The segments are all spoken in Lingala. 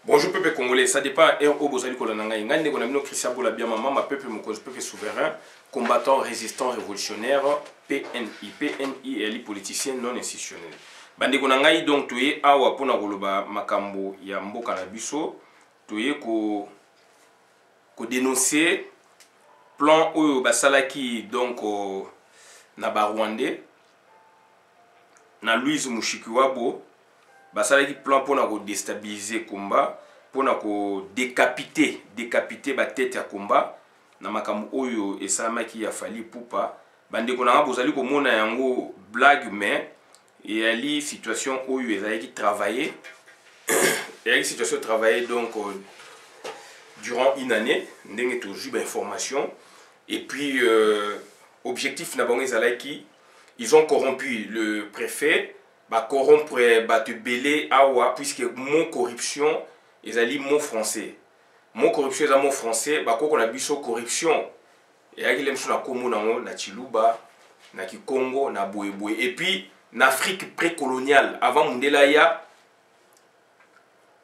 Bonjour peuple congolais, ça dépend au Bozali Kolonanga. Ngande konamino Christian Boula bien maman, ma peuple mokos peuple souverain, combattant, résistant, révolutionnaire, PNI. PNI est les politiciens non institutionnels. Bande konangai donc tuye awa pona koloba makambo ya mboka na biso, tuye ko dénoncer plan oyo basalaki donc na ba Rwandais na Louise Mushikiwabo. Basalaki plan pour déstabiliser combat, pour décapiter ba tête ya combat na makambo oyo esamaki ya Fally Ipupa. Bande konanga bozali komona yango blague mais et ali situation oyo ezali travailler et situation travailler donc durant une année ndenge toujours ba information et puis objectif na bango ezalaki ils ont corrompu le préfet. Ba corrompre ba te belé awa puisque mot corruption ezali mot français. Mot corruption ezali mot français ba ko na biso corruption et yaki lemso na komo nango na Chiluba na Kikongo na Boyeboy et puis na Afrique précoloniale avant Mundela ya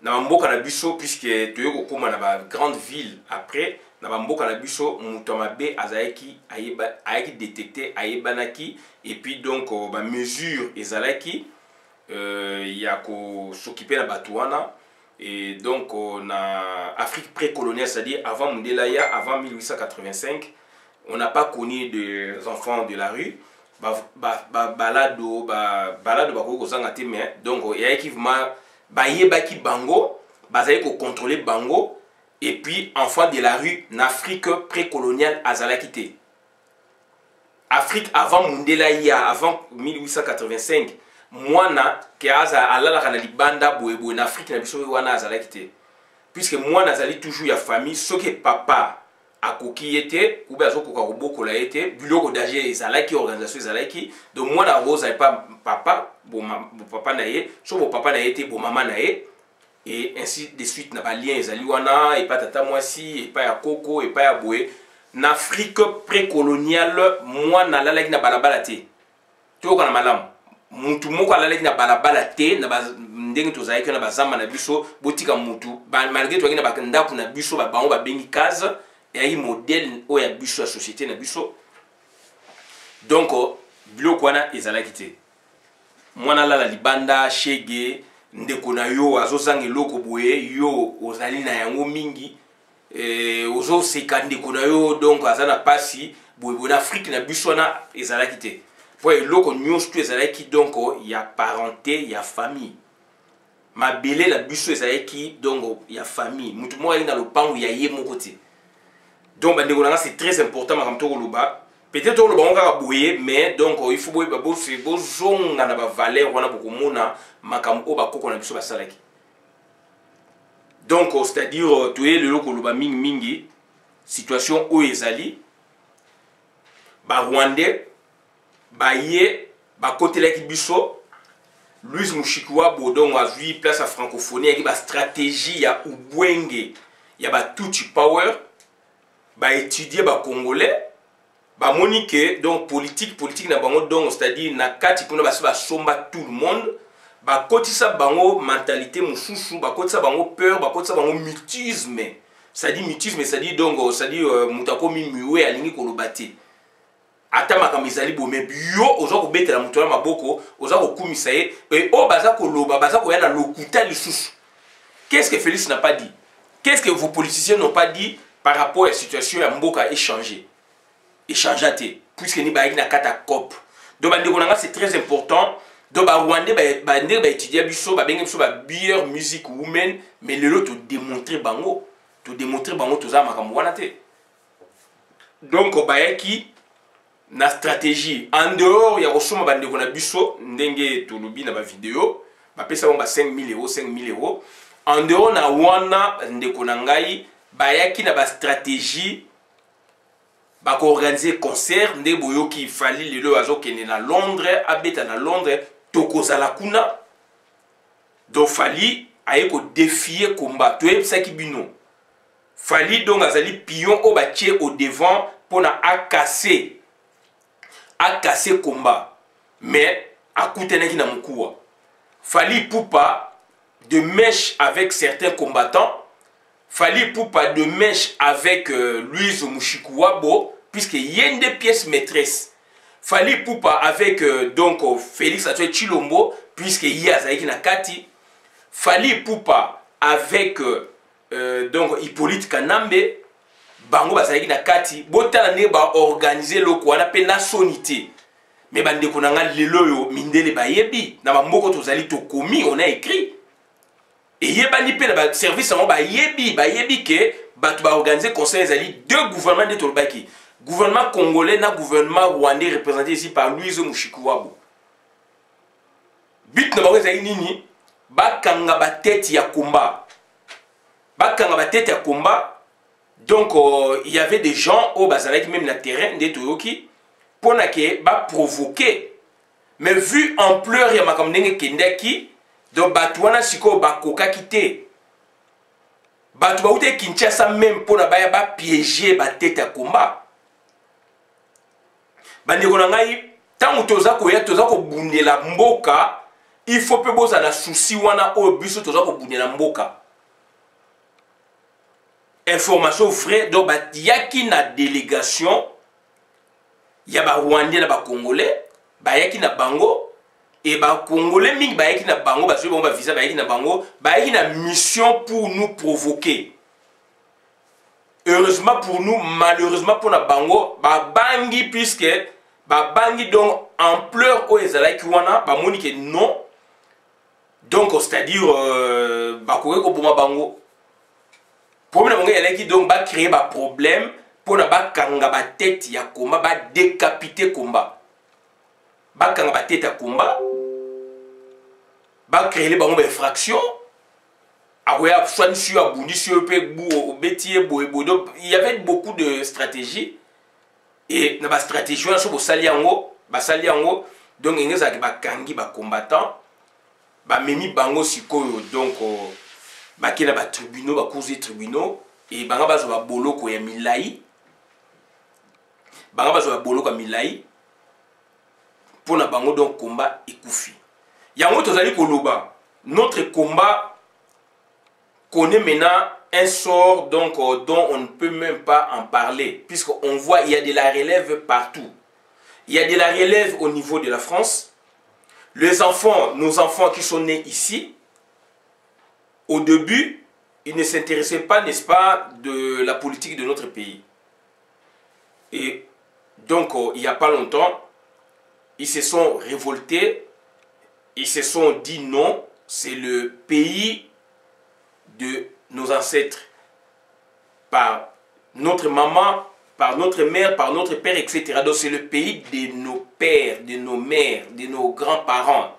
na mboka na biso puisque toyo ko koma na ba grande ville après na mboka na biso muto mabe azaki ayaki détecté ayebanaki et puis donc ba mesure ezalaki ya ko s'occuper na Batouana et donc na Afrique précoloniale, c'est-à-dire avant Mundela ya avant 1885 on n'a pas connu des enfants de la rue balado bako kozanga te mais donc ya équipement bayebaki bango bazali ko contrôler bango et puis enfants de la rue en Afrique précoloniale azalaki te. Afrique avant Mundela ya avant 1885 mwana ke aza alala na libanda boyeboy na Afrique na biso wana azalaki te puisque mwana azali toujours ya famille soki papa akoki ete ou bien azokoka kobokola ete biloko danger ezalaki organisation ezalaki donc mwana rose ay pas papa bon papa na ye so bo papa na ye te bo mama na ye et ainsi de suite na ba lien ezali wana et pas tata mwasi et pas ya koko et pas ya boye na Afrique précoloniale mwana alalaki na balabala te to kana malamu mutu moko alalaki na balabala te na ndenge tozalaki na bazamba na biso botika mutu malgré to na bakandako na biso ba bango ba bengi case et modèle o ya biso ya société na biso donc biloko wana ezalaki te mwana lala libanda shege ndeko na yo azozanga eloko boye yo ozali na yango mingi ozo seka ndeko na yo donc azana pasi boye na Afrique na biso wana ezalaki te po eloko nyonso tu ezalaki donc ya parenté ya famille mabele la biso ezalaki donc ya famille mutu mo ali na lopango ya ye moko te donc bandeko nanga c'est très important makambo to koloba peut-être to koloba ngaka boye mais donc il faut boye babo c'est bozonga na ba valeur wana bokomona makambo o bakoko na biso basalaki donc c'est-à-dire to le koloba mingi situation o ezali ba Rwandais ba ye ba kotelaki biso Louise Mushikiwabo donc azui place à francophonie avec ba stratégie ya ubwenge ya ba Tutsi power ba étudier ba congolais ba monique donc politique na bango donc c'est-à-dire na kati kuna ba somba tout le monde ba kotisa bango mentalité mususu ba kotisa bango peur ba kotisa bango mutisme c'est-à-dire donc c'est-à-dire mutakomi miwe alingi kolobate ata makambo ezali bomé bio oza ko betela mutu na maboko oza ko kumisa ye et o baza ko loba baza ko yana lokuta lisusu. Qu'est-ce que Félix n'a pas dit? Qu'est-ce que vos politiciens n'ont pas dit par rapport à la situation ya mboka échanger puisque ni ba na kata cop donc bandeko nanga c'est très important donc ba Rwandais ba étudier biso ba bengi biso ba beer music women mais lelo to démontrer bango to za makambo wana te donc ba yaki na stratégie en dehors ya kosoma bandeko na biso ndenge to lobi na ba vidéo ba pesa ba 5 000 euros en dehors na wana ndeko na ngai ba yaki na ba stratégie ba ko organiser concert ndé boyoki Fally lelo azokende na Londres abeta na Londres tokozala kuna donc Fally aye ko défier combat to epsaki bino Fally donc azali pion o batie au devant pour na casser combat mais akutenaki na mukuwa Fally Ipupa de mèche avec certains combattants. Fali Poupa de mèche avec Louise Mushikuwabo, puisqu'il y a une des pièces maîtresses. Fali Poupa avec donc Félix Antoine Chilombo, puisqu'il y a Zaïki Nakati. Fali Poupa avec donc Hippolyte Kanambe, bango Zaïki Nakati. Botane ba organiser le quoi on appelle la sonité. Mais bande konanga lelo yo mindele ba yebi na mamboko tozali to komi on a écrit. Et yebani pe na service en ba yebi que batu ba organiser conseil zali deux gouvernements de Tolbaki. Gouvernement congolais na gouvernement rwandais représenté ici par Louise Mushikuwabo. But na ba zali nini ba kanga ba tête ya combat. Ba kanga ba tête ya combat. Donc il y avait des gens au bazalaki même na terrain de Toyoki pour na ke ba provoquer. Mais vu ampleur ya makamdenge kendaki donc batouana siko ba koka kité. Batou ba oute Kinshasa même pour na ba piéger ba tête ya combat. Bandeko na ngai tangu toza ko bundela mboka, il faut pe boza na souci wana o biso toza ko bundela mboka. Information vraie donc yaki na délégation ya ba Rwandais na ba Congolais, ba yaki na bango et ba Congolais mingi ba yaki na bango ba ba visa ba yaki na bango, ba yaki na mission pour nous provoquer. Heureusement pour nous, malheureusement pour na bango, ba bangi puisque ba bangi donc ampleur o ezalaki wana ba moni que non. Donc c'est-à-dire ba koke ko boma bango. Problème bango yalaki donc ba créer ba problème pour na ba kanga ba tête ya combat, ba décapiter combat. Ba kanga ba tête ya combat. Ba créer les bango ba infraction. Il y avait beaucoup de stratégies et dans la stratégie on donc il y a des combattants memi bango sikoyo donc bakina ba tribunaux ba cours de tribunaux et banga bazo ba boloko ya milai pour na bango donc combat ekufi yango tozali koloba notre combat connaît maintenant un sort donc, dont on ne peut même pas en parler, puisqu'on voit il y a de la relève partout. Il y a de la relève au niveau de la France. Les enfants, nos enfants qui sont nés ici, au début, ils ne s'intéressaient pas, n'est-ce pas, de la politique de notre pays. Et donc, il n'y a pas longtemps, ils se sont révoltés, ils se sont dit non, c'est le pays de nos ancêtres, par notre maman, par notre mère, par notre père, etc. Donc c'est le pays de nos pères, de nos mères, de nos grands-parents.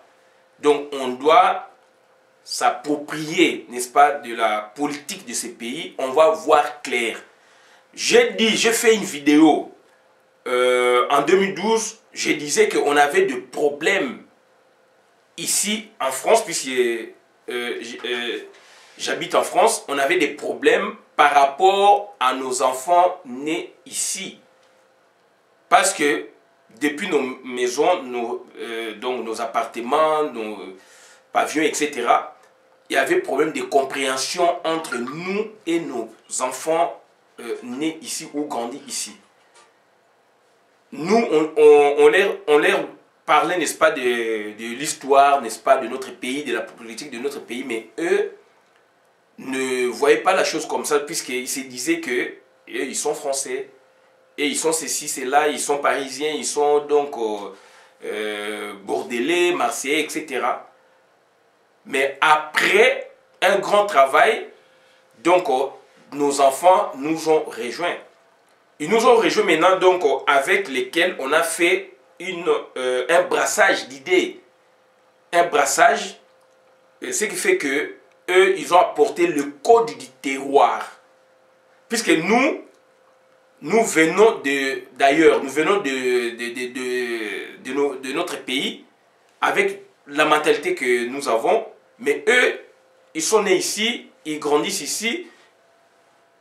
Donc on doit s'approprier, n'est-ce pas, de la politique de ces pays. On va voir clair. J'ai fait une vidéo en 2012, je disais qu'on avait des problèmes ici en France, puisque j'habite en France, on avait des problèmes par rapport à nos enfants nés ici. Parce que depuis nos maisons, donc nos appartements, nos pavillons, etc., il y avait problème de compréhension entre nous et nos enfants nés ici ou grandis ici. Nous, on leur parlait, n'est-ce pas, de l'histoire, n'est-ce pas, de notre pays, de la politique de notre pays, mais eux ne voyaient pas la chose comme ça, puisqu'ils se disaient que ils sont français, et ils sont ceci, cela, ils sont parisiens, ils sont donc bordelais, marseillais, etc. Mais après un grand travail, donc nos enfants nous ont rejoints. Ils nous ont rejoints maintenant, donc avec lesquels on a fait un brassage d'idées. Un brassage, ce qui fait que eux, ils ont apporté le code du terroir. Puisque nous venons d'ailleurs, nous venons de notre pays, avec la mentalité que nous avons, mais eux, ils sont nés ici, ils grandissent ici,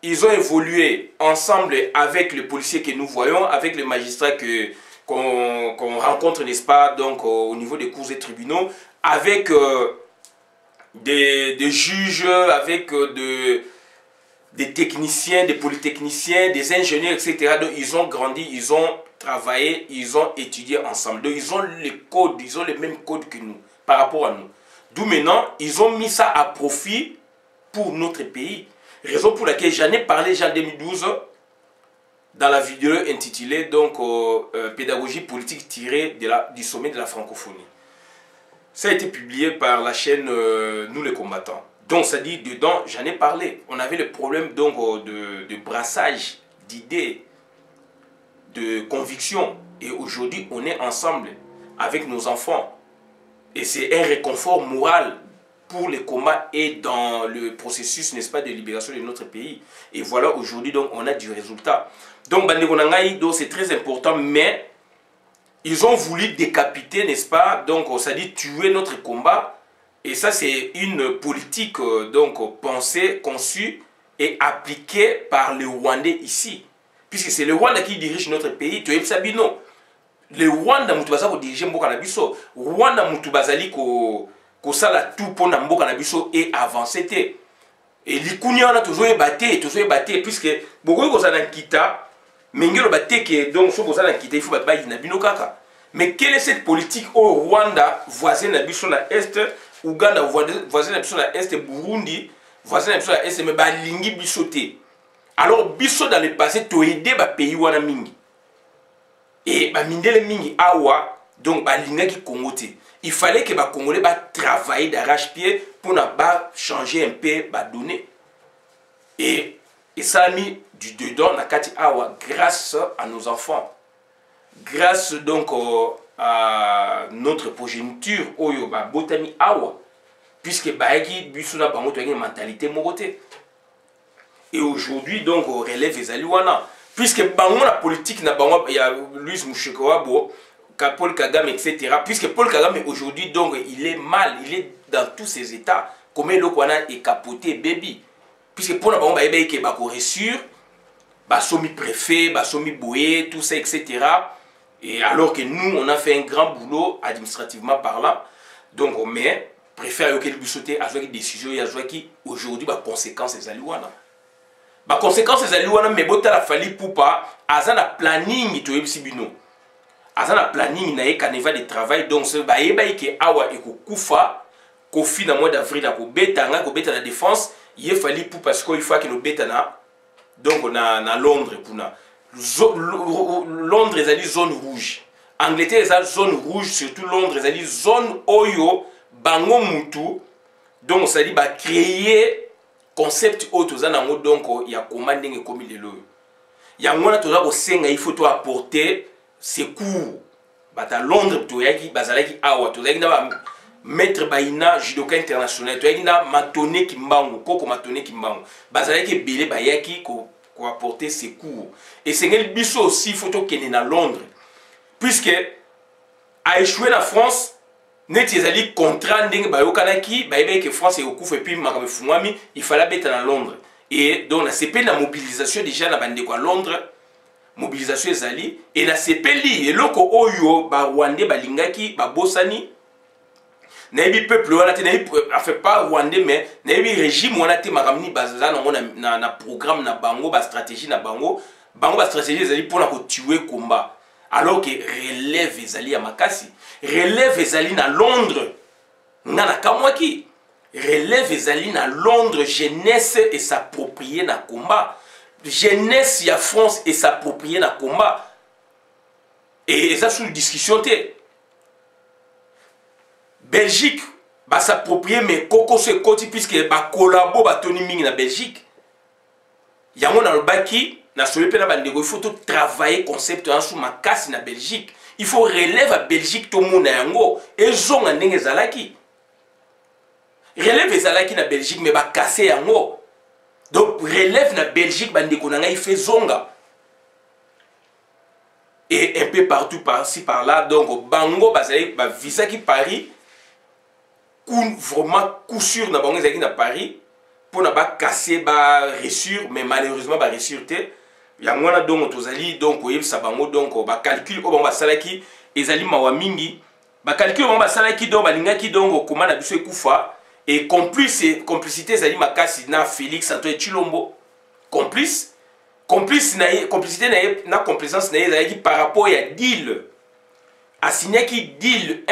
ils ont évolué ensemble avec les policiers que nous voyons, avec les magistrats qu'on rencontre, n'est-ce pas, donc au niveau des cours et tribunaux, avec des juges, avec des techniciens, des polytechniciens, des ingénieurs, etc. Donc, ils ont grandi, ils ont travaillé, ils ont étudié ensemble. Donc, ils ont les codes, ils ont les mêmes codes que nous, par rapport à nous. D'où maintenant, ils ont mis ça à profit pour notre pays. Raison pour laquelle j'en ai parlé en 2012 dans la vidéo intitulée donc, Pédagogie politique tirée du sommet de la francophonie. Ça a été publié par la chaîne Nous les combattants. Donc ça dit, dedans, j'en ai parlé. On avait le problème donc, de brassage d'idées, de convictions. Et aujourd'hui, on est ensemble avec nos enfants. Et c'est un réconfort moral pour les combats et dans le processus, n'est-ce pas, de libération de notre pays. Et voilà, aujourd'hui, donc, on a du résultat. Donc, c'est très important, mais ils ont voulu décapiter, n'est-ce pas, donc, ça dit tuer notre combat. Et ça, c'est une politique, donc, pensée, conçue et appliquée par les Rwandais ici. Puisque c'est le Rwanda qui dirige notre pays. Tu es Sabino. Le Rwanda, Moutoubaza, qui dirige Mboka Nabiso. Rwanda, Moutoubaza, ko sala tout pour Mboka Nabiso et avancer. Et l'Ikounia, on a toujours battu, puisque beaucoup de choses ont quitté. Mais il y a des donc, si vous avez quitté, il faut battre Nabino Kaka. Mais quelle est cette politique au Rwanda, voisin Nabiso na Est, Ouganda, voisin Nabiso na Est, Burundi, voisin Nabiso na Est, mais Balingi Bisoté. Alors, Biso dans le passé, tu as aidé le pays wana mingi. Et bah mindele mingi awa donc bah linga qui Congoté. Il fallait que les Congolais travaillent d'arrache-pied pour ne pas changer un peu bah donner. Et ça a mis du dedans na kati awa grâce à nos enfants. Grâce donc à notre progéniture oyo bah botami awa puisque bah qui bisuna bango to une mentalité moroté. Et aujourd'hui donc on relève les alouana. Puisque bango la politique, il y a Louis Mouchekowabo, Paul Kagame, etc. Puisque Paul Kagame aujourd'hui, donc, il est mal, il est dans tous ses états. Comme le Kwana est capoté, baby. Puisque pour nous, il y a des reçus, somi préfet, somi boé, tout ça, etc. Et alors que nous, on a fait un grand boulot administrativement parlant. Donc, mais préfère que le busoté a joué des décisions, il a joué qui aujourd'hui, conséquences des alouana. Ba conséquence ezali wana me botala fali pupa azana planning to ebisibino azana planning na ye caneva de travail donc ce ba yeba ke awa ekokufa kofi na mois d'avril ko beta la défense ye fali pupa parce qu'il faut que no beta na donc na Londres kuna Londres ezali zone rouge, Angleterre ezali zone rouge, surtout Londres ezali zone oyo bango mutu donc ça dit ba créer concept autres en donc il y a commanding comme il est là. Il y a un autre il faut apporter secours. Bata Londres to yaki bazalaki awa to yaki na maître baina judoka international to yaki na matone kimbangu koko matone kimbangu bazalaki belé bayaki ko apporter secours. Et c'est le biso aussi photo qui est na Londres puisque a échoué la France. Net ezali contrat ndenge bayokanaki bayebe que France est au coup et puis makambe fungwami il fallait mettre dans Londres et donc c'est pas la mobilisation déjà na bande kwa Londres mobilisation ezali et na sepeli eloko oyo ba Rwandais balingaki ba bosani na yebi peuple wana te na fait pas Rwandais mais na yebi régime wana te makamni bazana na programme na bango ba stratégie na bango ba stratégie ezali pour na ko tuer combat. Alors que relève ezali à makasi, relève ezali na Londres, ngana kamwaki, relève ezali na Londres, jeunesse et s'approprier na combat, jeunesse ya France et s'approprier na combat, et ça sous discussion te. Belgique va s'approprier mais koko se koti puisque ba collabo ba toni mingi na Belgique, yango na lobaki. Il faut travailler concept sous ma casse na Belgique. Il faut relève à Belgique tout le monde yango et zong ndenge zalaki. Relève zalaki na Belgique mais ba casser yango. Donc relève na Belgique bande konanga il fait zonga. Et un peu partout par-ci par-là donc bango bazali ba visa qui Paris vraiment coup sûr na bango zaki na Paris pour na ba casser ba reçure mais malheureusement ba reçure te. Yangwana donc tozali donc oyebisa bango donc ba calcul o bango basalaki ezali mawa mingi ba calcul bango basalaki donc balingaki donc komana biso ekufa et complicité ezali makasi na Félix Antoine Tshilombo complicité na complaisance na ye ezalaki par rapport ya deal asignaki deal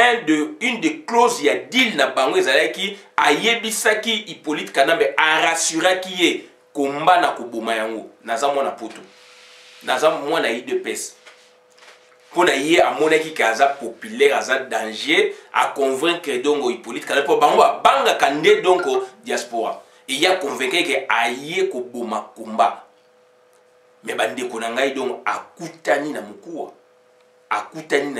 une des clauses ya deal na bango ezalaki ayebisaki Hippolyte Kanambe arassuraki ye komba na koboma yango naza mwana poto naza mwana IDPS mpona ye amonaki ke aza populaire aza danger aconvaincre donc Hippolyte Kanambe mpo bango babangaka nde donc diaspora eye aconvaincre ke aye koboma komba me bandeko na ngai donc akutani na mokuwa akutani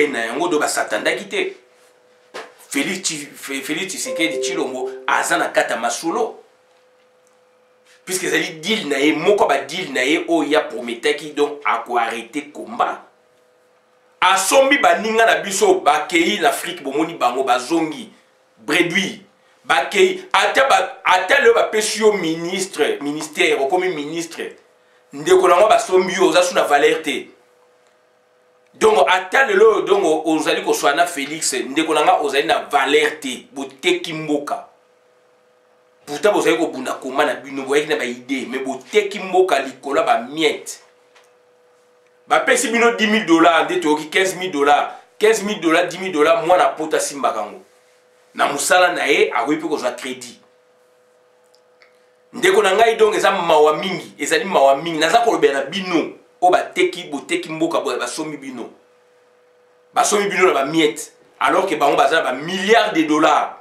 na yango do basatandaki te Félix Tshisekedi Tshilombo aza na kata masolo puisque ezali deal na ye moko ba deal na ye oyo ya prometaki donc akoarrêter combat asombi baninga na biso bakei na Afrique bomoni bango bazongi bredui bakei ata le bapesi yo ministère okomi ministre ndeko nango basombi yo oza suna valeur te donc ata lelo donc ozali koswana Félix ndeko nanga ozali na valeur te boteki mboka pourtant bozali kobunda koma na bino boyaki na baide mais boteki mboka likolo ba miette bapesi bino $10,000 nde toyoki $15,000 $10,000 mwana pota simbaka ngo na musala na ye akoki mpe kozwa crédit ndeko na ngai donc ezali mawa mingi naza kolobela na bino o boteki mboka basombi bino na bamiette alors que bango baza na milliards de dollars.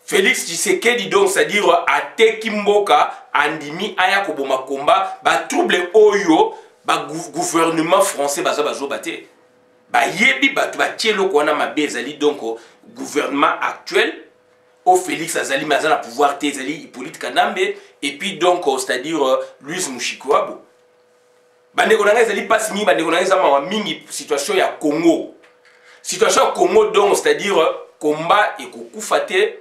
Félix Tshisekedi donc c'est-à-dire ateki mboka andimi aya koboma komba ba trouble oyo ba gouvernement français baza bazobate ba yebi batu ba tielo ko na mabe ezali donc gouvernement actuel au Félix azali maza na pouvoir te ezali Hippolyte Kanambe et puis donc c'est-à-dire Louis Mushikouabo bandeko nanga ezali pasi mingi bandeko nanga ezama wa mingi situation ya Congo donc c'est-à-dire combat et kokufa te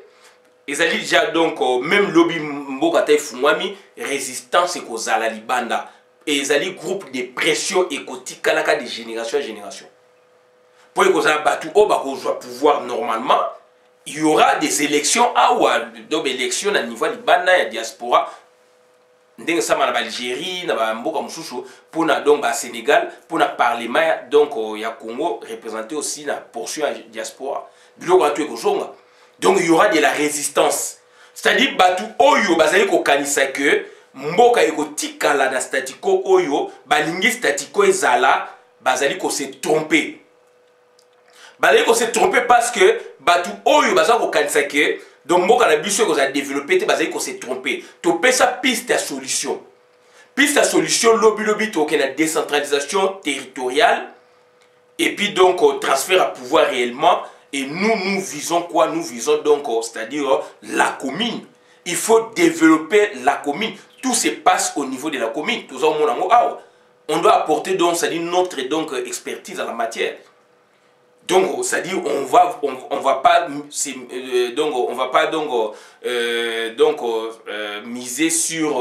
ezali déjà donc même lobby mboka ta fungwami résistance et kozala libanda et ezali groupe de pression et kotikalaka de génération à génération pour kozala batu o bakozwa pouvoir normalement il y aura des élections donc élections à niveau libanda ya diaspora ndenge sama na Algérie na mboka mususu pour na donc ba Sénégal pour na parlement donc ya Congo représenté aussi na portion ya diaspora biloko atu ekozonga. Donc il y aura de la résistance. C'est-à-dire batu oyo bazali ko kanisa que mboka eko tikala na statiko oyo balingi statiko ezala bazali ko se tromper. Bazali ko se tromper parce que batu oyo bazali ko kanisa que donc mboka na biso ko za développer te bazali ko se tromper. To pesa piste à solution. Piste à solution lobby to ke na décentralisation territoriale et puis donc transfert à pouvoir réellement. Et nous visons quoi? Nous visons donc, c'est-à-dire la commune. Il faut développer la commune. Tout se passe au niveau de la commune. On doit apporter donc, c'est-à-dire notre donc expertise en la matière. Donc, c'est-à-dire on va pas miser sur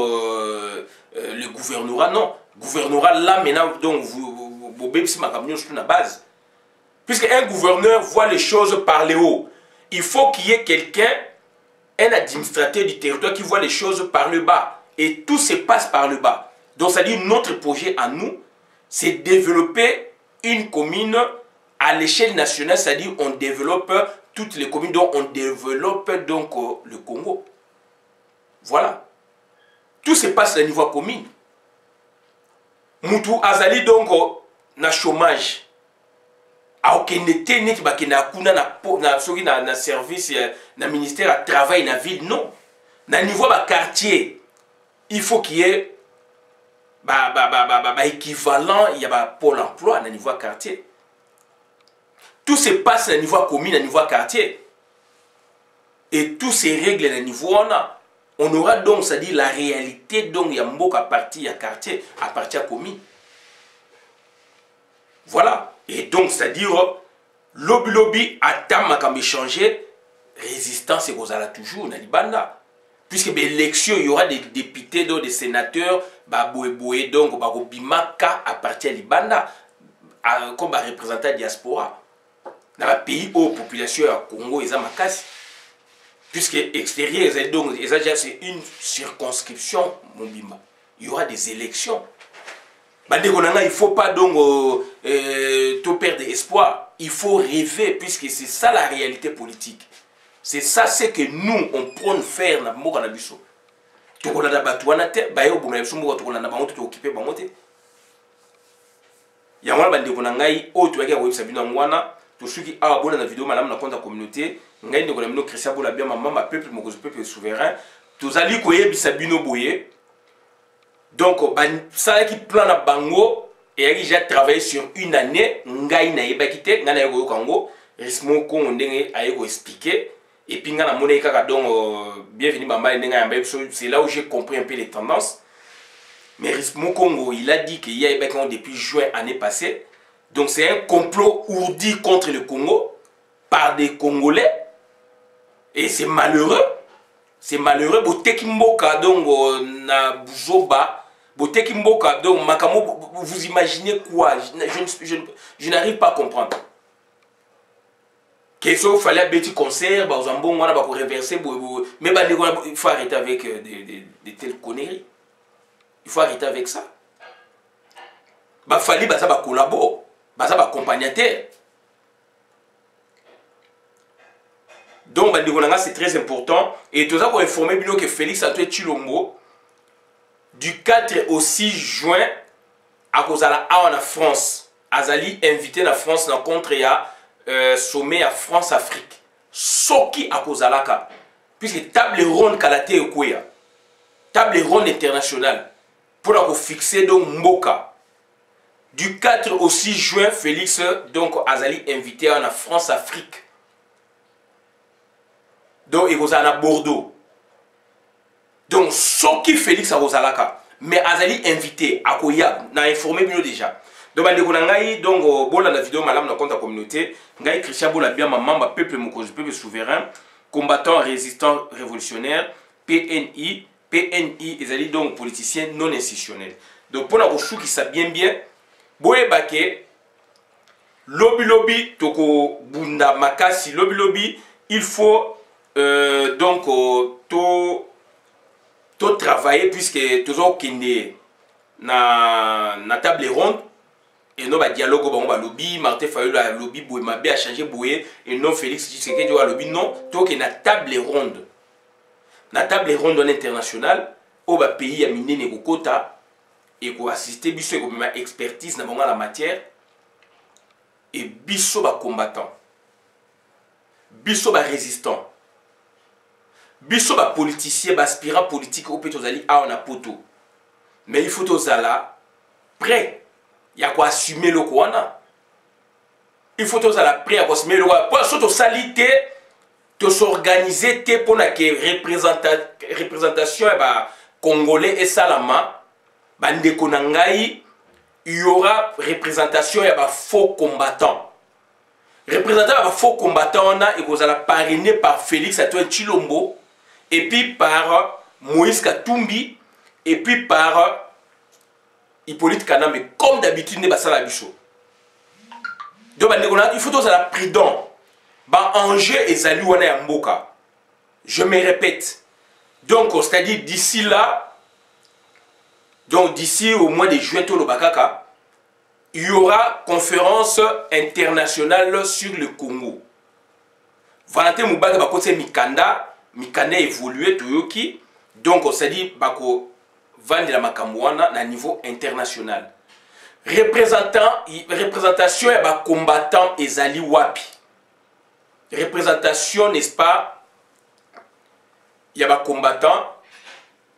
le gouvernorat, non. Gouvernorat là maintenant donc vous bébé ma camion sur la base. Puisque un gouverneur voit les choses par le haut, il faut qu'il y ait quelqu'un, un administrateur du territoire qui voit les choses par le bas. Et tout se passe par le bas. Donc, ça dit notre projet à nous, c'est développer une commune à l'échelle nationale, c'est-à-dire on développe toutes les communes, donc on développe donc le Congo. Voilà. Tout se passe au niveau commune. Moutou Azali donc na chômage. Aokende te neti bakenda kuna na service na ministère à travail na ville non na niveau ba quartier il faut qu'il y ait équivalent il y a ba pôle emploi na niveau quartier tout se passe na niveau commune na niveau quartier et tous ces règles na niveau on aura donc ça dit la réalité donc ya mboka à partir ya quartier à partir ya commune voilà. Et donc, c'est-à-dire, lobby, attend makambe changer, résistance et vous allez toujours dans l'Ibanda. Puisque l'élection, il y aura des députés, donc des sénateurs, donc, Bimaka à partir de l'Ibanda, comme représentant de la diaspora. dans le pays où la population à Congo est makasi. Puisque extérieur, c'est une circonscription, mon bima. Il y aura des élections. Il ne faut pas donc tout perdre espoir. Il faut rêver, puisque c'est ça la réalité politique. C'est ça ce que nous, on prône faire dans le monde. Tu as des batouana, tu as des batouana, tu as occupé par monter. Il y a des gens qui ont été tout ce qui a abonné la vidéo, madame, dans la communauté, nous avons Christian Boulabia, maman, peuple, mon peuple souverain. Tous allez koye bisabino boye. Donc, ça qui plan à bango et qui j'ai travaillé sur une année, ngai na ebakite, ngana yego Congo, rismo ko ndenge ayego expliquer et puis ngana monnaie kaka donc bienvenue bamba ndenga yamba c'est là où j'ai compris un peu les tendances. Mais rismo Congo, il a dit qu'il y a ebakon depuis juin année passée. Donc c'est un complot ourdi contre le Congo par des Congolais. Et c'est malheureux. C'est malheureux. Boteki mboka donc na buzoba. Boteki mboka donc makamo, vous imaginez quoi? Je n'arrive pas à comprendre. Qu'est-ce qu'il fallait un petit concert, bah, on a reverser, mais bah, il faut arrêter avec de telles conneries. Il faut arrêter avec ça. Bah fallait bah ça va collaborer. Ça va accompagner. Donc, c'est très important. Et tout ça pour informer que Félix Antoine Tshilombo, du 4 au 6 juin, à cause de la en France, Azali invité la France dans contre le sommet à France-Afrique. Soki à cause de la puisque table ronde Kalate Okoya, table ronde internationale, pour fixer donc Mboka. Du 4 au 6 juin, Félix donc Azali invité en France-Afrique. Donc il y a Bordeaux. Donc ce qui Félix a Rosalaka, mais Azali invité à Koya, n'a informé bien déjà. Donc donc bon la vidéo madame dans compte communauté, ngai Christian Boulabia maman peuple mokozi peuple souverain, combattant résistant révolutionnaire, PNI, Azali donc politicien non institutionnel. Donc pour la chou qui sait bien boye bake lobby toko bunda makasi lobby il faut donc to travailler puisque toujours kende na table ronde et non ba dialogue ba lobby Martin Fayulu lobby boye mabe a changer boye et non Félix Tshisekedi wa lobby non to ke na table ronde en international au ba pays a minene kokota et pour assister biso et comme expertise dans la matière et biso ba combattant biso ba résistant biso ba politicien ba aspirant politique au peut ozali a on a poto mais il faut ozala prêt il y a quoi assumer le kwana il faut ozala prêt à assumer le kwana pour surtout salité to s'organiser te pour na que représentation ba congolais et salama bandeko nangai, il y aura représentation de faux combattants. Représentant de faux combattants, il y a parrainé par Félix Antoine Tshilombo, et puis par Moïse Katumbi, et puis par Hippolyte Kanambe, comme d'habitude, il y a donc il faut que la prudent. Enjeu et Zali wana mboka. Je me répète. Donc, c'est-à-dire d'ici là, donc d'ici au mois de juin, il y aura conférence internationale sur le Congo. Valentin Moubaga va côté Mikanda évolué Toyoki. Donc on s'est dit bako vendre la makamouana à niveau international. Représentation et combattant ezali wapi. Représentation, n'est-ce pas? Il y a des combattants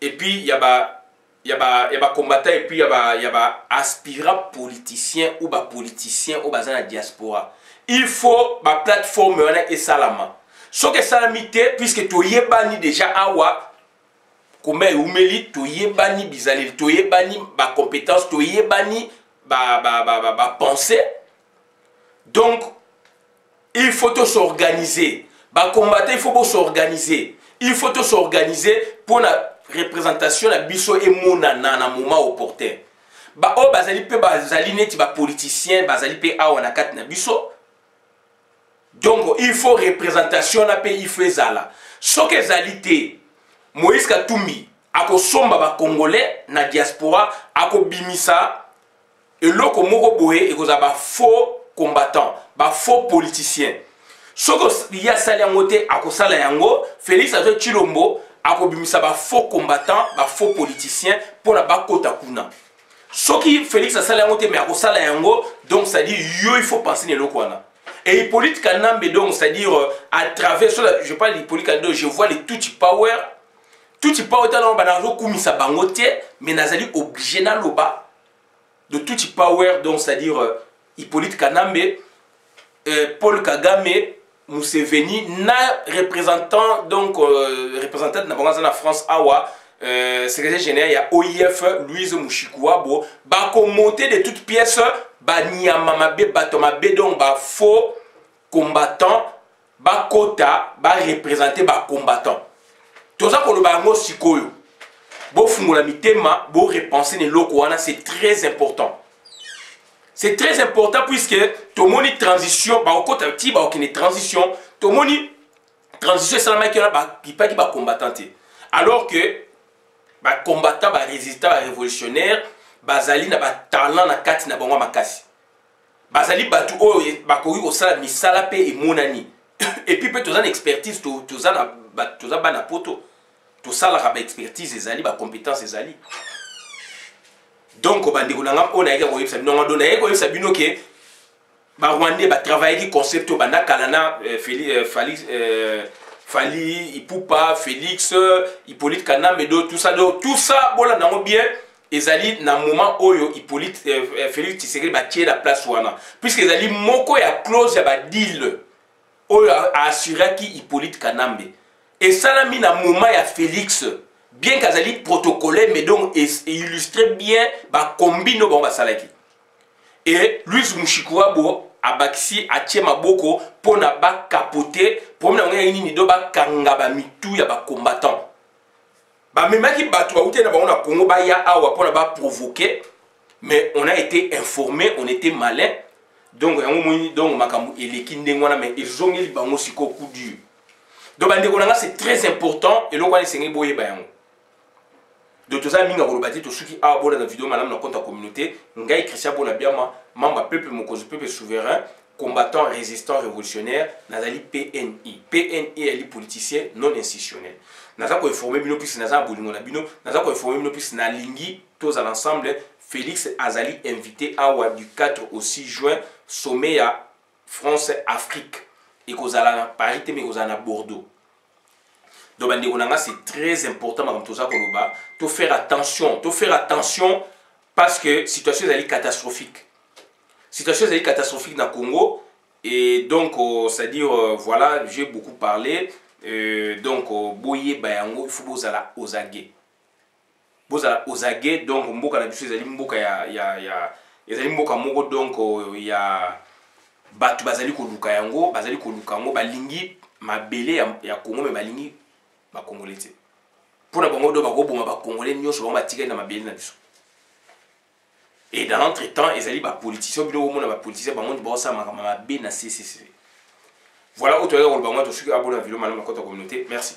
et puis il y a des combattants et puis il y a des aspirants politiciens ou des politiciens ou dans la diaspora. Il faut ma plateforme et salama. Ce que salamité puisque tu y es banni déjà awa comme umeli tu y es banni bizali tu y es banni ba compétence tu y es banni ba pensée. Donc il faut s'organiser. Ba combattre il faut s'organiser. Il faut s'organiser pour la représentation de biso et mona na moment opportun. Ba o bazali pe bazali neti ba politicien bazali pe a wana kat na biso. Donc il faut représentation na pe il faut ezala. Ce que ezalité Moïse Katumbi akosomba ba congolais na diaspora akobimisa eloko moko boye ekoza ba faux combattants, ba faux politiciens. Soko ya sali yango te akosala yango, Félix Antoine Tshilombo akobimisa ba faux combattants, ba faux politiciens pour la bakota kuna. Soki Félix asala yango te mais akosala yango, donc ça dit yo il faut penser ne loko wana. Et Hippolyte Kanambe donc c'est-à-dire à travers je parle d'Hippolyte Kanambe, je vois les Tutsi Power. Tutsi Power tano banazo kumisa bango te mais nazali obligé na loba de Tutsi Power donc c'est-à-dire Hippolyte Kanambe, Paul Kagame, Museveni, na représentant donc représentant de la France awa secrétaire général ya OIF Louise Mushikuwabo ba monter de toutes pièces ba nyama mabe bato mabe donc ba faux combattants ba kota ba représenter ba combattants toza ko loba ngo sikoyo bo fungola mitema bo repenser ne loko wana c'est très important. C'est très important puisque tout le monde transition, bah au côté petit, bah aucune transition, tout le monde transition c'est la main qui a pas qui va combattant. Alors que bah combattant, bah résistant, bah révolutionnaire, bah zali na bah talent na kati na bongo makasi. Bah zali bah tout oh bah koui au sala misala pe et monani. Et puis peut tout ça expertise, tout ça bah na poto, tout ça la bah expertise zali bah compétence zali. Donc, on a dit qu'on a été que ba Rwandais ba travailler concept au bana kalana Fali Ipupa Félix Hippolyte Kanambe tout ça voilà nango bien ezali na moment oyo Hippolyte Félix Tshisekedi ba tirer la place wana puisque ezali moko ya clause ya ba deal oyo a assuré qui Hippolyte Kanambe et ça la mis na moment ya Félix bien qu'azali protocolé mais donc illustré bien ba combino bon ba salaki et Louise Mushikuwabo abakisi atie maboko pona ba capoter pour na ngani ni do ba kanga ba mitu ya ba combattant ba memaki bato auté na ba Congo ba ya awa pona ba provoquer mais on a été informé on était malin donc donc makambu eleki ndengwana mais ils ont mis bango siko coup dur donc ba ndeko nanga c'est très important et lokwa ni sengi boye ba yango. De tout ça, minga kolobati to suki a bola na vidéo madame na compte communauté ngai Christian Bonabiama membre peuple mokozo peuple souverain combattant résistant révolutionnaire nazali PNI est les politicien non institutionnel naza ko informer bino plus naza bolingo na bino naza ko informer bino plus na lingi tous à l'ensemble Félix Azali invité awa du 4 au 6 juin sommet à France Afrique et kozala na Paris mais kozala na Bordeaux. Donc c'est très important de faire attention parce que situation est catastrophique. Situation est catastrophique dans le Congo et donc c'est-à-dire voilà, j'ai beaucoup parlé donc boye bayango il faut bozala ozage. Bozala ozage donc mboka na biso ezali mboka ya ezali mboka moko donc ya batu bazali ko luka yango balingi mabele ya Congo mais balingi ba congolais pour na bango do ba koboma ba congolais nyonso ba tika na mabeli na biso et dans l'entretemps ezali ba politiciens bino mona ba politiciens bango ba sa makama ba be na CCC voilà auto ya ko ba moi to suki abona vidéo malama kota communauté merci.